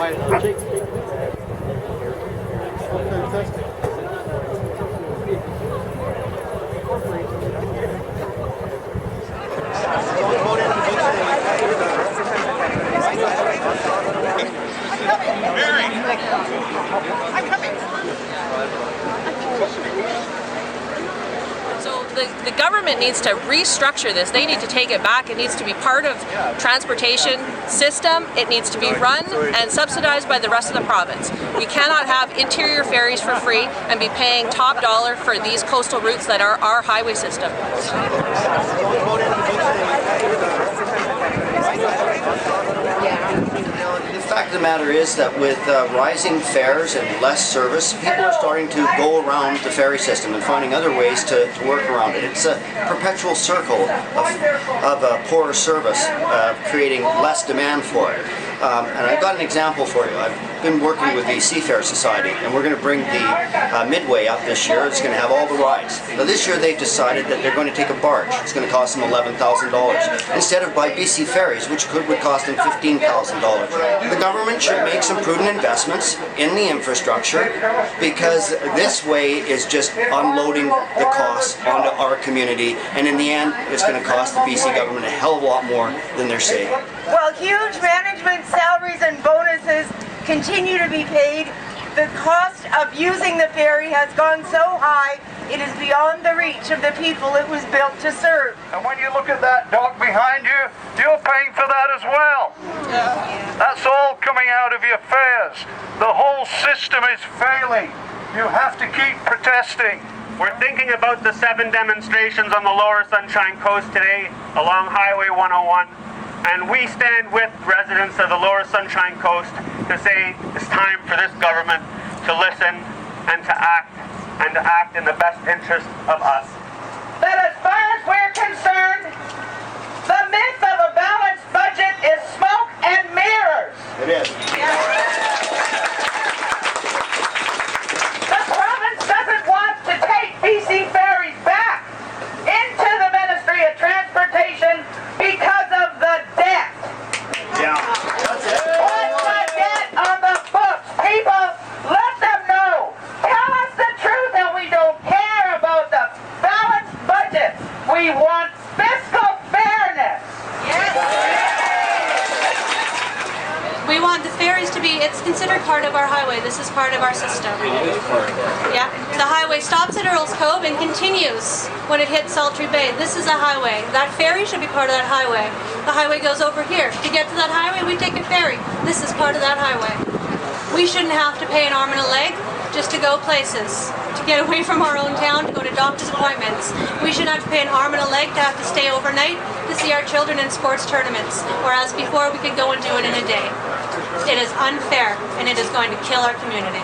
So the government needs to restructure this. They need to take it back. It needs to be part of transportation system. It needs to be run and subsidized by the rest of the province. We cannot have interior ferries for free and be paying top dollar for these coastal routes that are our highway system. The fact of the matter is that with rising fares and less service, people are starting to go around the ferry system and finding other ways to work around it. It's a perpetual circle of poorer service, creating less demand for it. And I've got an example for you. I've been working with the Seafair Society, and we're going to bring the Midway up this year. It's going to have all the rides. Now this year they've decided that they're going to take a barge. It's going to cost them $11,000 instead of by BC Ferries, which would cost them $15,000. The government should make some prudent investments in the infrastructure, because this way is just unloading the costs onto our community, and in the end it's going to cost the BC government a hell of a lot more than they're saving. Well, huge management salaries and bonuses continue to be paid. The cost of using the ferry has gone so high, it is beyond the reach of the people it was built to serve. And when you look at that dock behind you, you're paying for that as well. That's all coming out of your fares. The whole system is failing. You have to keep protesting. We're thinking about the 7 demonstrations on the Lower Sunshine Coast today along Highway 101. And we stand with residents of the Lower Sunshine Coast to say it's time for this government to listen and to act in the best interest of us. That as far as we're concerned, the myth of a balanced budget is smoke and mirrors. It is. The province doesn't want to take BC Ferries back into the Ministry of Transportation because of the debt. Yeah. What's the debt on the books? People, let them know. Tell us the truth, and we don't care about the balanced budget. We want fiscal fairness. We want the ferries to be, it's considered part of our highway. This is part of our system. Yeah. The highway stops at Earls Cove and continues when it hits Sultry Bay. This is a highway. That ferry should be part of that highway. The highway goes over here. To get to that highway, we take a ferry. This is part of that highway. We shouldn't have to pay an arm and a leg just to go places, to get away from our own town, to go to doctor's appointments. We shouldn't have to pay an arm and a leg to have to stay overnight to see our children in sports tournaments, whereas before we could go and do it in a day. It is unfair, and it is going to kill our community.